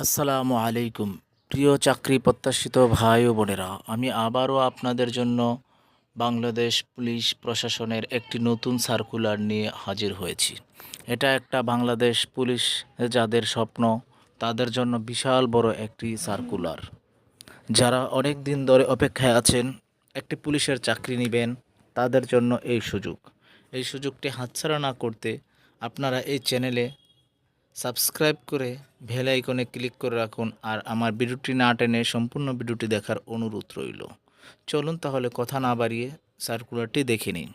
আসসালামু আলাইকুম। প্রিয় চাকরি প্রত্যাশিত ভাই ও বোনেরা, আমি আবারও আপনাদের জন্য বাংলাদেশ পুলিশ প্রশাসনের একটি নতুন সার্কুলার নিয়ে হাজির হয়েছি। এটা একটা বাংলাদেশ পুলিশ যাদের স্বপ্ন, তাদের জন্য বিশাল বড় একটি সার্কুলার। যারা অনেক দিন ধরে অপেক্ষায় আছেন একটি পুলিশের চাকরি নেবেন, তাদের জন্য এই সুযোগ। এই সুযোগটি হাতছাড়া না করতে আপনারা এই চ্যানেলে সাবস্ক্রাইব করে বেল আইকনে ক্লিক করে রাখুন, আর আমার ভিডিওটি না টেনে সম্পূর্ণ ভিডিওটি দেখার অনুরোধ রইল। চলুন তাহলে কথা না বাড়িয়ে সার্কুলারটি দেখে নিন।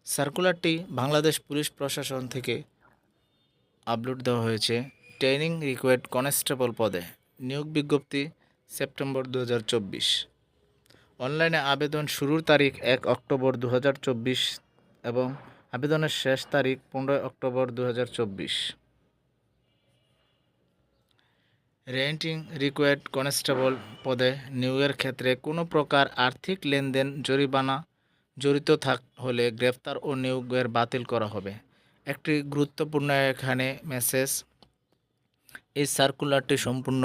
সার্কুলারটি বাংলাদেশ পুলিশ প্রশাসন থেকে আপলোড দেওয়া হয়েছে। ট্রেনিং রিকোয়ার্ড কনস্টেবল পদে নিয়োগ বিজ্ঞপ্তি সেপ্টেম্বর 2024। অনলাইনে আবেদন শুরুর তারিখ 1 অক্টোবর 2024 এবং আবেদনের শেষ তারিখ 15 অক্টোবর 2024। রেন্টিং রিকোয়ার্ড কনস্টেবল পদে নিয়োগের ক্ষেত্রে কোনো প্রকার আর্থিক লেনদেন জরিমানা জড়িত হলে গ্রেফতার ও নিয়োগের বাতিল করা হবে। একটি গুরুত্বপূর্ণ এখানে মেসেজ, এই সার্কুলারটি সম্পূর্ণ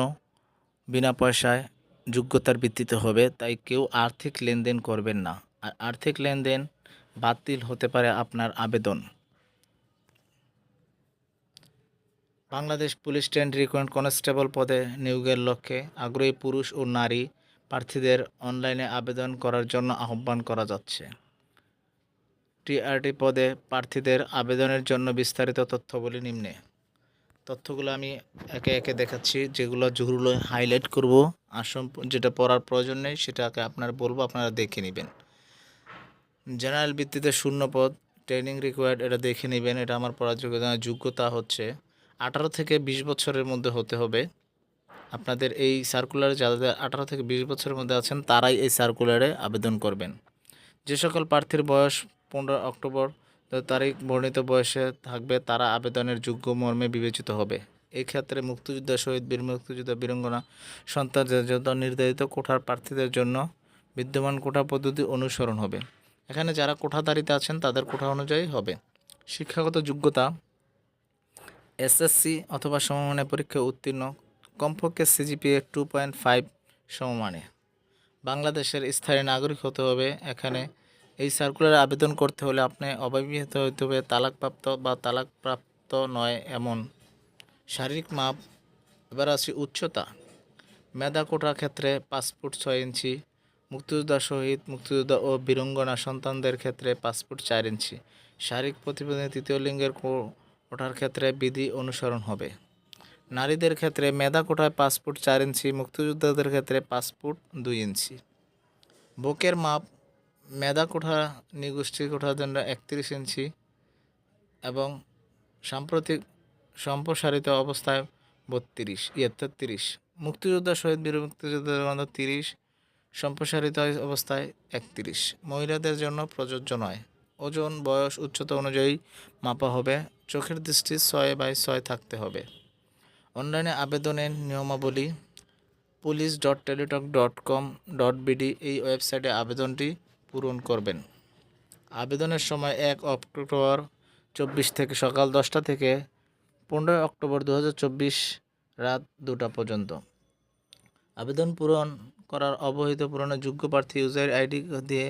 বিনা পয়সায় যোগ্যতার ভিত্তিতে হবে, তাই কেউ আর্থিক লেনদেন করবেন না। আর আর্থিক লেনদেন বাতিল হতে পারে আপনার আবেদন। Bangladesh police trend required constable পদে নিয়োগের লক্ষ্যে আগ্রহী পুরুষ ও নারী প্রার্থীদের অনলাইনে আবেদন করার জন্য আহ্বান করা যাচ্ছে। টিআরটি পদে প্রার্থীদের আবেদনের জন্য বিস্তারিত তথ্যগুলি নিম্নে। তথ্যগুলো আমি একে একে দেখাচ্ছি, যেগুলো হাইলাইট করব। যেটা পড়ার প্রয়োজন নেই সেটাকে আপনার বলবো, আপনারা দেখে নেবেন। জেনারেল ভিত্তিতে শূন্য পদ, ট্রেনিং রিকোয়ার্ড, এটা দেখে নেবেন। এটা আমার পড়ার যোগ্যতা হচ্ছে 18 থেকে 20 বছরের মধ্যে হতে হবে। আপনাদের এই সার্কুলারে যাদের 18 থেকে 20 বছরের মধ্যে আছেন তারাই এই সার্কুলারে আবেদন করবেন। যে সকল প্রার্থীর বয়স 15 অক্টোবর তারিখ বর্ণিত বয়সে থাকবে তারা আবেদনের যোগ্য মর্মে বিবেচিত হবে। এই ক্ষেত্রে মুক্তিযোদ্ধা, শহীদ, বীর মুক্তিযোদ্ধা, বীরাঙ্গনা, সন্তানদের জন্য নির্ধারিত কোঠার প্রার্থীদের জন্য বিদ্যমান কোঠা পদ্ধতি অনুসরণ হবে। এখানে যারা কোঠাধারীতে আছেন তাদের কোঠা অনুযায়ী হবে। শিক্ষাগত যোগ্যতা এসএসসি অথবা সমমানের পরীক্ষায় উত্তীর্ণ, কমপক্ষে সিজিপিএ 2.5 সমমানে। বাংলাদেশের স্থায়ী নাগরিক হতে হবে। এখানে এই সার্কুলারে আবেদন করতে হলে আপনি অবিবাহিত হতে হবে, তালাকপ্রাপ্ত বা তালাকপ্রাপ্ত নয় এমন। শারীরিক মাপ, এবার আসি উচ্চতা। মেধা কোটার ক্ষেত্রে 5 ফুট 6 ইঞ্চি, মুক্তিযোদ্ধা, শহীদ, মুক্তিযোদ্ধা ও বীরাঙ্গনা সন্তানদের ক্ষেত্রে 5 ফুট 4 ইঞ্চি। শারীরিক প্রতিবন্ধী তৃতীয় লিঙ্গের কোটার ক্ষেত্রে বিধি অনুসরণ হবে। নারীদের ক্ষেত্রে মেধা কোটায় 5 ফুট 4 ইঞ্চি, মুক্তিযোদ্ধাদের ক্ষেত্রে 5 ফুট 2 ইঞ্চি। বুকের মাপ, মেধা কোঠা নিগোষ্ঠী কোঠার জন্য 31 ইঞ্চি এবং সাম্প্রতিক সম্প্রসারিত অবস্থায় 33। মুক্তিযোদ্ধা, শহীদ, বীর মুক্তিযোদ্ধাদের জন্য 30, সম্প্রসারিত অবস্থায় 31। মহিলাদের জন্য প্রযোজ্য নয়। ওজন, বয়স, উচ্চতা অনুযায়ী মাপা হবে। চোখের দৃষ্টি 6/6 থাকতে হবে। অনলাইনে আবেদনের নিয়মাবলী police.teletalk.com.bd এই ওয়েবসাইটে আবেদনটি পূরণ করবেন। আবেদনের সময় 1 অক্টোবর 24 থেকে সকাল 10টা থেকে 15 অক্টোবর 2024 রাত 2টা পর্যন্ত। আবেদন পূরণ করার অবহিত পূরণের যোগ্য প্রার্থী ইউজার আইডি দিয়ে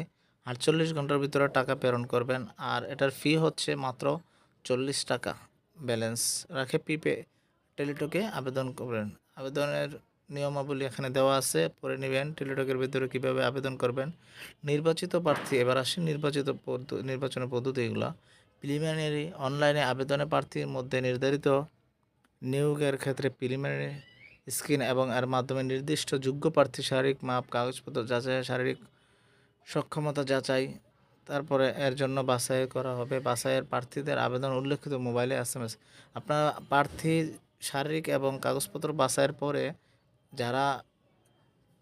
48 ঘন্টার ভিতরে টাকা প্রেরণ করবেন। আর এটার ফি হচ্ছে মাত্র 40 টাকা। ব্যালেন্স রাখে প্রিপে টেলিটকে আবেদন করবেন। আবেদনের নিয়মাবলী এখানে দেওয়া আছে, পড়ে নেবেন। টেলিটকের ভিতরে কীভাবে আবেদন করবেন। নির্বাচিত প্রার্থী, এবার আসি নির্বাচনের পদ্ধতি। এগুলো প্রিলিমিনারি অনলাইনে আবেদনের প্রার্থীর মধ্যে নির্ধারিত নিয়োগের ক্ষেত্রে প্রিলিমিনারি স্ক্রিন এবং এর মাধ্যমে নির্দিষ্ট যোগ্য প্রার্থী শারীরিক মাপ, কাগজপত্র যাচাই, শারীরিক সক্ষমতা যাচাই, তারপরে এর জন্য বাছাই করা হবে। বাছাইয়ের প্রার্থীদের আবেদন উল্লেখিত মোবাইলে SMS। আপনার প্রার্থী শারীরিক এবং কাগজপত্র বাছাইয়ের পরে যারা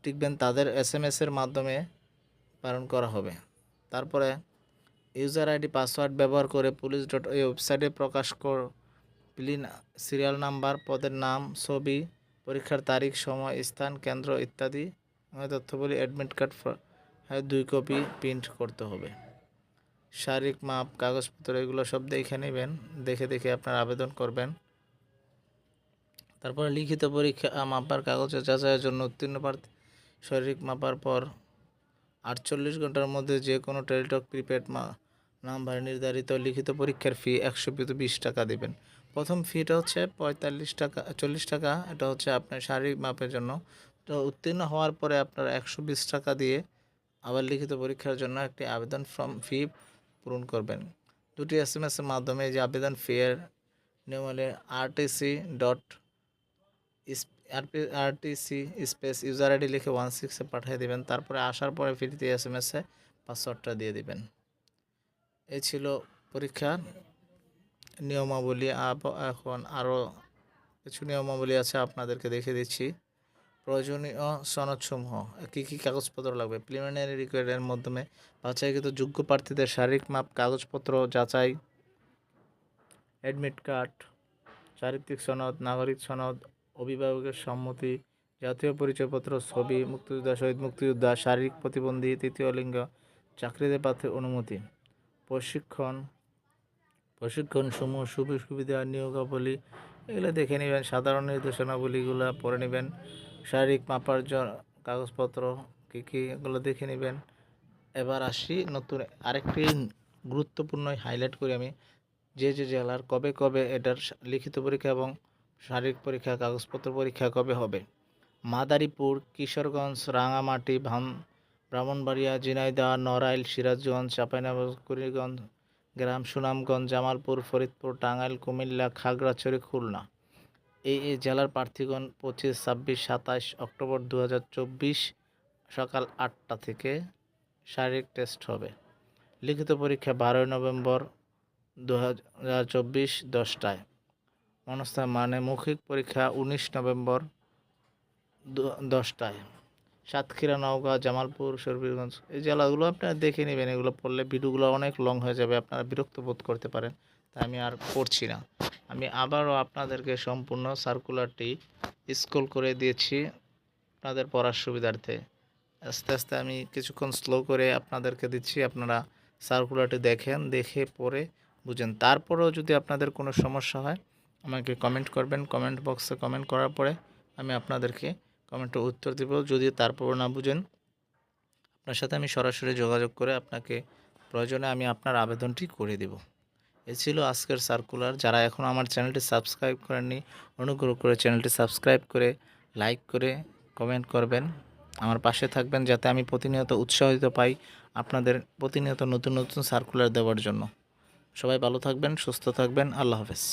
টিকবেন তাদের SMS-এর মাধ্যমে প্রেরণ করা হবে। তারপরে ইউজার আইডি, পাসওয়ার্ড ব্যবহার করে পুলিশ.এই ওয়েবসাইটে প্রকাশ সিরিয়াল নাম্বার, পদের নাম, ছবি, পরীক্ষার তারিখ, সময়, স্থান, কেন্দ্র ইত্যাদি তথ্যগুলি অ্যাডমিট কার্ড 2 কপি প্রিন্ট করতে হবে। শারীরিক মাপ, কাগজপত্র এগুলো সব দেখে নেবেন। দেখে আপনার আবেদন করবেন। তারপরে লিখিত পরীক্ষা মাপার কাগজে যাচাইয়ের জন্য উত্তীর্ণ প্রার্থী শারীরিক মাপার পর 48 ঘন্টার মধ্যে যে কোনো টেলিটক প্রিপেড নাম্বারে নির্ধারিত লিখিত পরীক্ষার ফি 120 টাকা দেবেন। প্রথম ফিটা হচ্ছে 45 টাকা 40 টাকা, এটা হচ্ছে আপনার শারীরিক মাপের জন্য। তো উত্তীর্ণ হওয়ার পরে আপনারা 120 টাকা দিয়ে আবার লিখিত পরীক্ষার জন্য একটি আবেদন ফি পূরণ করবেন। দুটি SMS এর মাধ্যমে যে আবেদন ফি এর নিয়ম হলে আরটিসি স্পেস ইউজার আইডি লিখে 16 পাঠিয়ে দেবেন। তারপরে আসার পরে ফ্রিতে SMS-এ পাসওয়ার্ডটা দিয়ে দিবেন। এই ছিল পরীক্ষার নিয়মাবলী। এখন আরও কিছু নিয়মাবলী আছে, আপনাদেরকে দেখে দিচ্ছি। প্রয়োজনীয় সনদসমূহ কী কী কাগজপত্র লাগবে। প্রিলিমিনারি রিকোয়ার্ডের মাধ্যমে বাছাইকৃত যোগ্য প্রার্থীদের শারীরিক মাপ কাগজপত্র যাচাই, অ্যাডমিট কার্ড, চারিত্রিক সনদ, নাগরিক সনদ, অভিভাবকের সম্মতি, জাতীয় পরিচয়পত্র, ছবি, মুক্তিযোদ্ধা, শহীদ মুক্তিযোদ্ধা, শারীরিক প্রতিবন্ধী, তৃতীয় লিঙ্গ, চাকরিতে প্রার্থীর অনুমতি, প্রশিক্ষণসমূহ, সুবিধা, নিয়োগাবলী এগুলো দেখে নেবেন। সাধারণ নির্দেশনাবলীগুলো পড়ে নেবেন। শারীরিক মাপার কাগজপত্র কী কী এগুলো দেখে নেবেন। এবার আসি নতুন আরেকটি গুরুত্বপূর্ণ হাইলাইট করি আমি, যে জেলার কবে কবে এটার লিখিত পরীক্ষা এবং শারীরিক পরীক্ষা কাগজপত্র পরীক্ষা কবে হবে। মাদারীপুর, কিশোরগঞ্জ, রাঙামাটি, ব্রাহ্মণবাড়িয়া, ঝিনাইদহ, নড়াইল, সিরাজগঞ্জ, চাঁপাইনবাবগঞ্জ, কুড়িগ্রাম গ্রাম, সুনামগঞ্জ, জামালপুর, ফরিদপুর, টাঙ্গাইল, কুমিল্লা, খাগড়াছড়ি, খুলনা এই জেলার প্রার্থীগণ 25, 26, 27 অক্টোবর 2024 সকাল 8টা থেকে শারীরিক টেস্ট হবে। লিখিত পরীক্ষা 12 নভেম্বর 2024 10টায়। মনস্থান মানে মৌখিক পরীক্ষা 19 নভেম্বর 10টায়। সাতক্ষীরা, নওগাঁ, জামালপুর, শরীফগঞ্জ এই জেলাগুলো আপনারা দেখে নেবেন। এগুলো পড়লে ভিডিওগুলো অনেক লং হয়ে যাবে, আপনারা বিরক্ত বোধ করতে পারেন, তাই আমি আর পড়ছি না। আমি আবারও আপনাদেরকে সম্পূর্ণ সার্কুলারটি স্ক্রল করে দিয়েছি আপনাদের পড়ার সুবিধার্থে। আস্তে আস্তে আমি কিছুক্ষণ স্লো করে আপনাদেরকে দিচ্ছি, আপনারা সার্কুলারটি দেখেন, দেখে পড়ে বুঝেন। তারপরেও যদি আপনাদের কোনো সমস্যা হয় আমাকে কমেন্ট করবেন। কমেন্ট বক্সে কমেন্ট করার পরে আমি আপনাদেরকে কমেন্টের উত্তর দেব। যদি তারপরও না বুঝেন আপনার সাথে আমি সরাসরি যোগাযোগ করে আপনাকে প্রয়োজনে আমি আপনার আবেদনটি করে দেব। এ ছিল আজকের সার্কুলার। যারা এখনও আমার চ্যানেলটি সাবস্ক্রাইব করেননি অনুগ্রহ করে চ্যানেলটি সাবস্ক্রাইব করে লাইক করে কমেন্ট করবেন, আমার পাশে থাকবেন, যাতে আমি প্রতিনিয়ত উৎসাহিত পাই আপনাদের প্রতিনিয়ত নতুন নতুন সার্কুলার দেওয়ার জন্য। সবাই ভালো থাকবেন, সুস্থ থাকবেন। আল্লাহ হাফেজ।